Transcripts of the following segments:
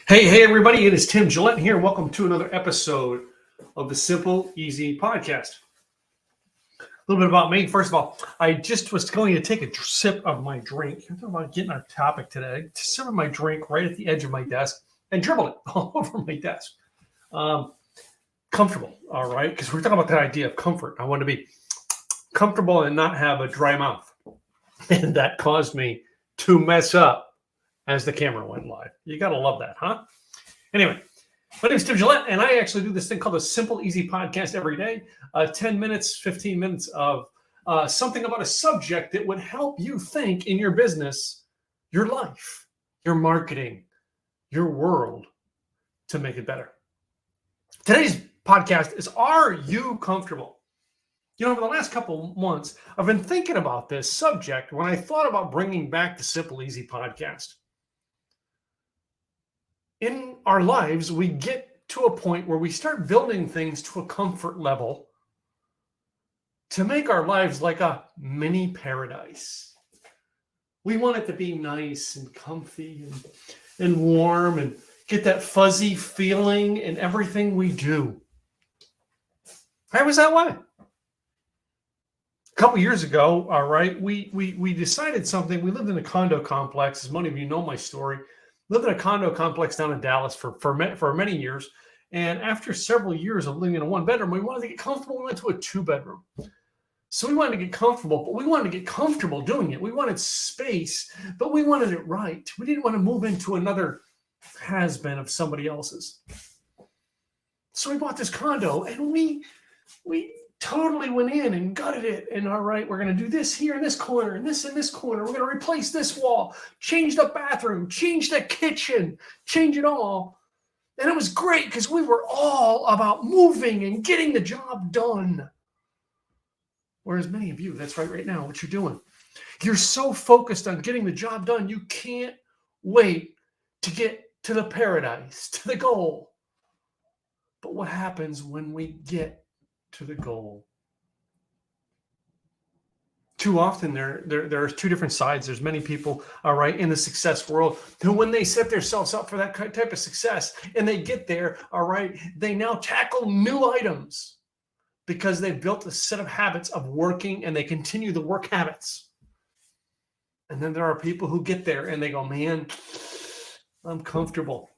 Hey, everybody, it is Tim Gillette here. Welcome to another episode of the Simple Easy Podcast. A little bit about me. First of all, I just was going to take a sip of my drink. I'm talking about getting our topic today. Sip of my drink right at the edge of my desk and dribbled it all over my desk. Comfortable, all right? Because we're talking about that idea of comfort. I want to be comfortable and not have a dry mouth. And that caused me to mess up as the camera went live. You got to love that, huh? Anyway, my name is Tim Gillette, and I actually do this thing called the Simple Easy Podcast every day. 10 minutes, 15 minutes of something about a subject that would help you think in your business, your life, your marketing, your world to make it better. Today's podcast is, are you comfortable? You know, over the last couple months, I've been thinking about this subject when I thought about bringing back the Simple Easy Podcast. In our lives, we get to a point where we start building things to a comfort level to make our lives like a mini paradise. We want it to be nice and comfy and warm and get that fuzzy feeling in everything we do. I was that way. A couple years ago, all right, we decided something. We lived in a condo complex, as many of you know my story. Lived in a condo complex down in Dallas for many years. And after several years of living in a one-bedroom, we wanted to get comfortable. We went to a two-bedroom. So we wanted to get comfortable, but we wanted to get comfortable doing it. We wanted space, but we wanted it right. We didn't want to move into another has-been of somebody else's. So we bought this condo, and we totally went in and gutted it. And all right, we're going to do this here in this corner and this in this corner. We're going to replace this wall, change the bathroom, change the kitchen, change it all. And it was great because we were all about moving and getting the job done. Whereas many of you, that's right now, what you're doing. You're so focused on getting the job done, you can't wait to get to the paradise, to the goal. But what happens when we get to the goal? Too often there are two different sides. There's many people, all right, in the success world who, when they set themselves up for that type of success and they get there, all right, they now tackle new items because they've built a set of habits of working and they continue the work habits. And then there are people who get there and they go, man, I'm comfortable.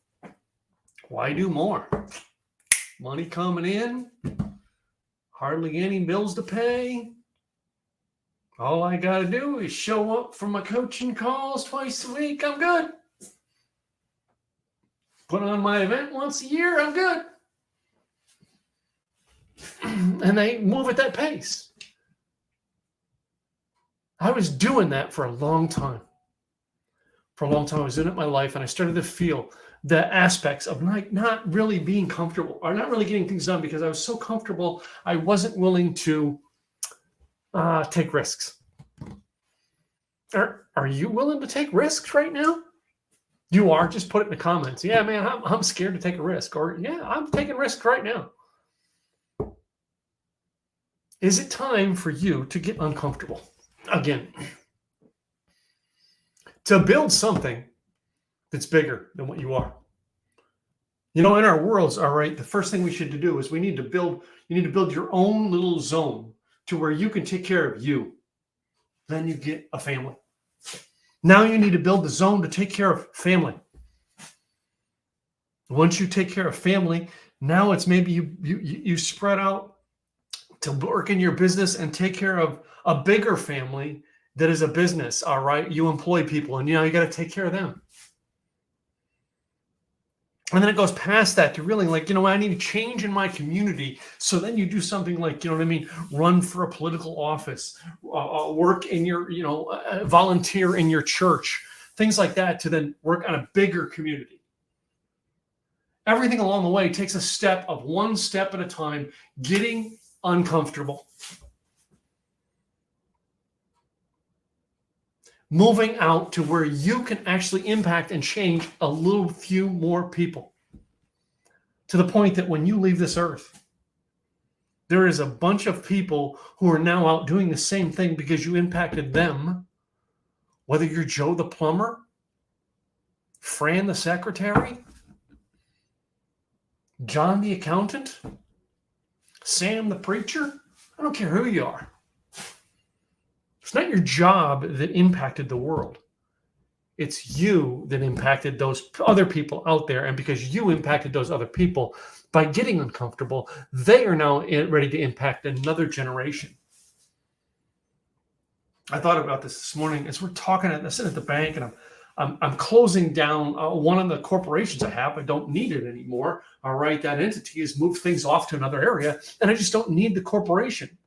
Why do more? Money coming in. Hardly any bills to pay. All I got to do is show up for my coaching calls twice a week. I'm good. Put on my event once a year. I'm good. And they move at that pace. I was doing that for a long time. For a long time, I was doing it in my life, and I started to feel the aspects of not really being comfortable or not really getting things done because I was so comfortable. I wasn't willing to take risks. Are you willing to take risks right now? You are? Just put it in the comments. Yeah, man, I'm scared to take a risk. Or, yeah, I'm taking risks right now. Is it time for you to get uncomfortable again? To build something that's bigger than what you are. You know, in our worlds, all right, the first thing we should do is you need to build your own little zone to where you can take care of you. Then you get a family. Now you need to build the zone to take care of family. Once you take care of family, now it's maybe you spread out to work in your business and take care of a bigger family that is a business, all right? You employ people, and you got to take care of them. And then it goes past that to really I need to change in my community. So then you do something like, run for a political office, work in your, volunteer in your church, things like that to then work on a bigger community. Everything along the way takes a step of one step at a time, getting uncomfortable. Moving out to where you can actually impact and change a few more people to the point that when you leave this earth, there is a bunch of people who are now out doing the same thing because you impacted them, whether you're Joe the plumber, Fran the secretary, John the accountant, Sam the preacher, I don't care who you are. It's not your job that impacted the world. It's you that impacted those other people out there. And because you impacted those other people by getting uncomfortable, they are now ready to impact another generation. I thought about this morning as we're talking. I sit at the bank and I'm closing down one of the corporations I have. I don't need it anymore. All right, that entity has moved things off to another area, and I just don't need the corporation.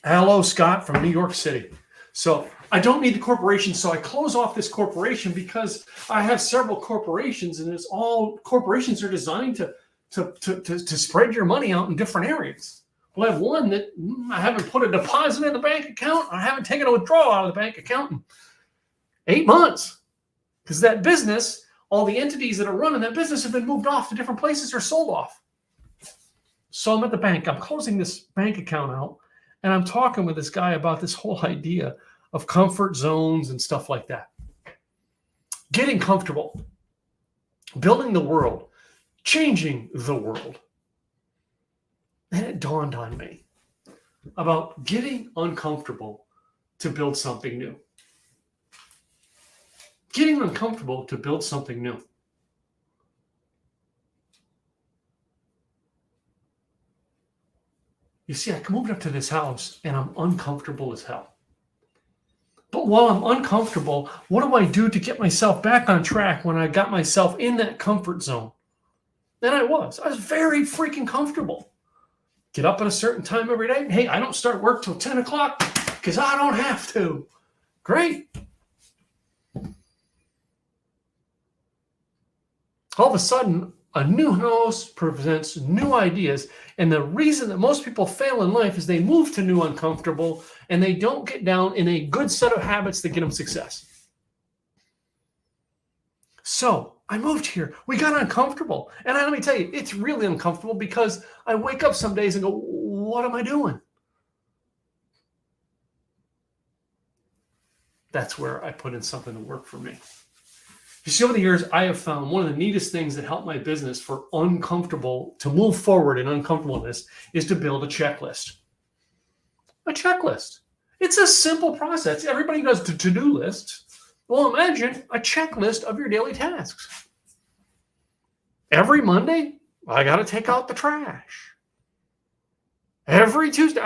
Hello, Scott from New York City. So I don't need the corporation, so I close off this corporation because I have several corporations, and it's all corporations are designed to spread your money out in different areas. Well, I have one that I haven't put a deposit in the bank account. I haven't taken a withdrawal out of the bank account in 8 months because that business, all the entities that are running that business have been moved off to different places or sold off. So I'm at the bank. I'm closing this bank account out, and I'm talking with this guy about this whole idea of comfort zones and stuff like that. Getting comfortable, building the world, changing the world. And it dawned on me about getting uncomfortable to build something new. Getting uncomfortable to build something new. You see, I moved up to this house and I'm uncomfortable as hell. But while I'm uncomfortable, what do I do to get myself back on track when I got myself in that comfort zone? And I was very freaking comfortable. Get up at a certain time every day. Hey, I don't start work till 10 o'clock because I don't have to. Great. All of a sudden, a new house presents new ideas. And the reason that most people fail in life is they move to new uncomfortable and they don't get down in a good set of habits that get them success. So I moved here. We got uncomfortable. And let me tell you, it's really uncomfortable because I wake up some days and go, what am I doing? That's where I put in something to work for me. You see, over the years, I have found one of the neatest things that helped my business for uncomfortable to move forward in uncomfortableness is to build a checklist. A checklist. It's a simple process. Everybody does the to-do list. Well, imagine a checklist of your daily tasks. Every Monday, I got to take out the trash. Every Tuesday,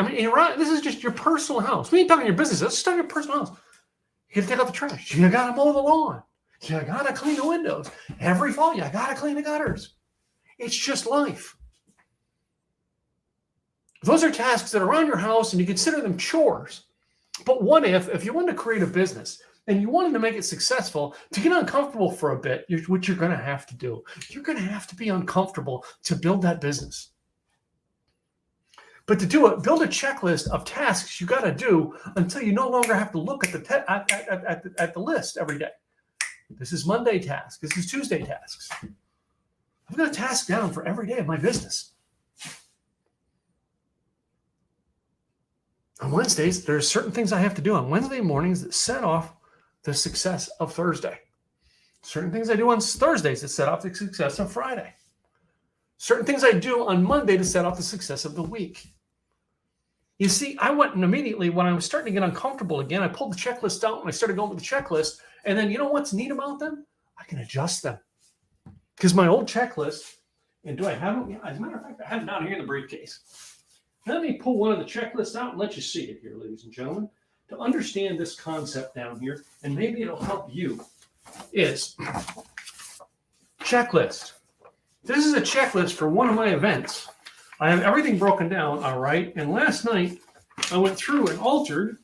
this is just your personal house. We ain't talking your business. Let's start your personal house. You got to take out the trash. You got to mow the lawn. You got to clean the windows. Every fall, you got to clean the gutters. It's just life. Those are tasks that are around your house, and you consider them chores. But what if you wanted to create a business and you wanted to make it successful, to get uncomfortable for a bit, what you're going to have to do, you're going to have to be uncomfortable to build that business. But to do it, build a checklist of tasks you got to do until you no longer have to look at the list every day. This is Monday tasks. This is Tuesday tasks. I've got a task down for every day of my business. On Wednesdays, there are certain things I have to do on Wednesday mornings that set off the success of Thursday. Certain things I do on Thursdays that set off the success of Friday. Certain things I do on Monday to set off the success of the week. You see, I went and immediately, when I was starting to get uncomfortable again, I pulled the checklist out and I started going with the checklist. And then you know what's neat about them? I can adjust them. Because my old checklist, and do I have them? Yeah, as a matter of fact, I have it down here in the briefcase. Let me pull one of the checklists out and let you see it here, ladies and gentlemen. To understand this concept down here, and maybe it'll help you, is checklist. This is a checklist for one of my events. I have everything broken down, all right? And last night, I went through and altered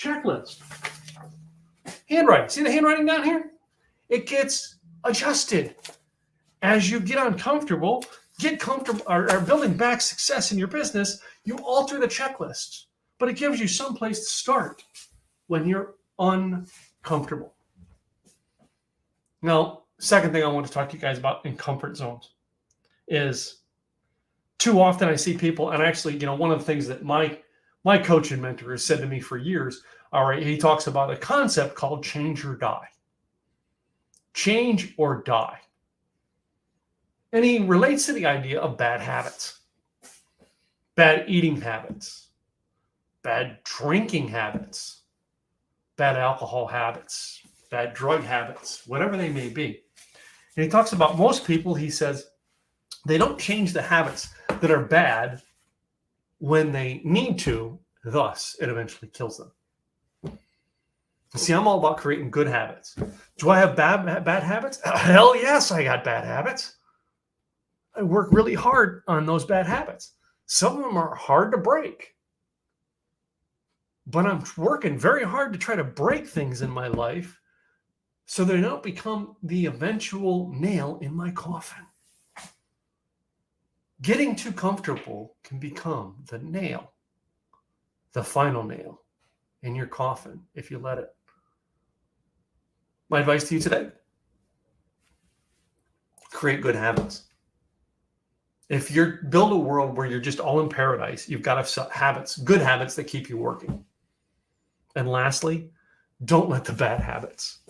checklist. Handwriting. See the handwriting down here? It gets adjusted. As you get uncomfortable, get comfortable, or building back success in your business, you alter the checklist. But it gives you some place to start when you're uncomfortable. Now, second thing I want to talk to you guys about in comfort zones is too often I see people, and actually, one of the things that my coach and mentor has said to me for years, all right, he talks about a concept called change or die. Change or die. And he relates to the idea of bad habits, bad eating habits, bad drinking habits, bad alcohol habits, bad drug habits, whatever they may be. And he talks about most people, he says, they don't change the habits that are bad when they need to, thus it eventually kills them. See, I'm all about creating good habits. Do I have bad habits? Hell yes, I got bad habits. I work really hard on those bad habits. Some of them are hard to break. But I'm working very hard to try to break things in my life so they don't become the eventual nail in my coffin. Getting too comfortable can become the nail, the final nail in your coffin if you let it. My advice to you today: create good habits. If you're build a world where you're just all in paradise, you've got to have habits, good habits that keep you working. And lastly, don't let the bad habits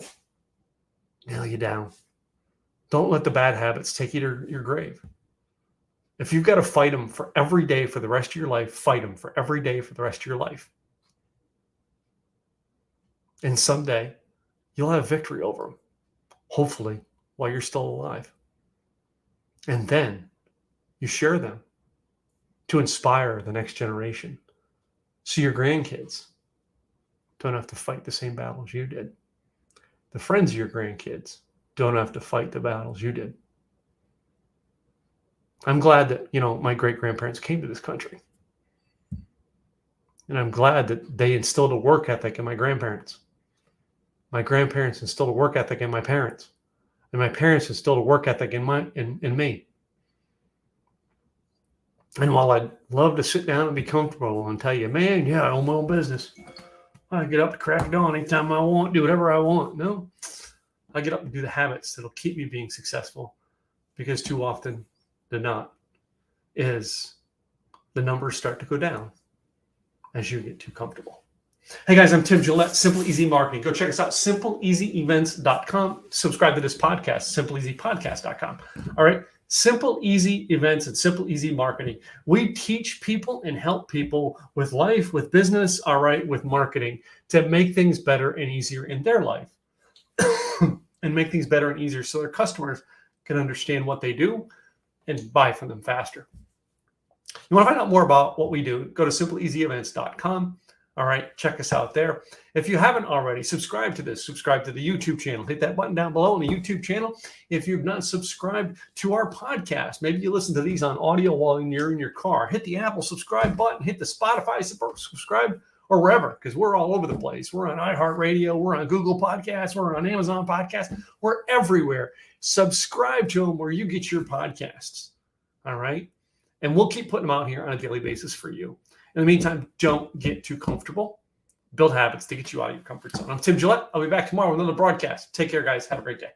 nail you down. Don't let the bad habits take you to your grave. If you've got to fight them for every day for the rest of your life, fight them for every day for the rest of your life. And someday you'll have victory over them, hopefully while you're still alive. And then you share them to inspire the next generation so your grandkids don't have to fight the same battles you did. The friends of your grandkids don't have to fight the battles you did. I'm glad that, my great-grandparents came to this country. And I'm glad that they instilled a work ethic in my grandparents. My grandparents instilled a work ethic in my parents. And my parents instilled a work ethic in me. And while I'd love to sit down and be comfortable and tell you, man, yeah, I own my own business. I get up to crack of dawn anytime I want, do whatever I want. No, I get up and do the habits that'll keep me being successful, because too often than not is the numbers start to go down as you get too comfortable. Hey guys, I'm Tim Gillette, Simple Easy Marketing. Go check us out, simpleeasyevents.com. Subscribe to this podcast, simpleeasypodcast.com. All right, Simple Easy Events and Simple Easy Marketing. We teach people and help people with life, with business, all right, with marketing, to make things better and easier in their life and make things better and easier so their customers can understand what they do and buy from them faster. You want to find out more about what we do, go to simpleeasyevents.com. All right, check us out there. If you haven't already, subscribe to this. Subscribe to the YouTube channel. Hit that button down below on the YouTube channel. If you've not subscribed to our podcast, maybe you listen to these on audio while you're in your car. Hit the Apple subscribe button. Hit the Spotify subscribe, or wherever, because we're all over the place. We're on iHeartRadio. We're on Google Podcasts. We're on Amazon Podcasts. We're everywhere. Subscribe to them where you get your podcasts. All right? And we'll keep putting them out here on a daily basis for you. In the meantime, don't get too comfortable. Build habits to get you out of your comfort zone. I'm Tim Gillette. I'll be back tomorrow with another broadcast. Take care, guys. Have a great day.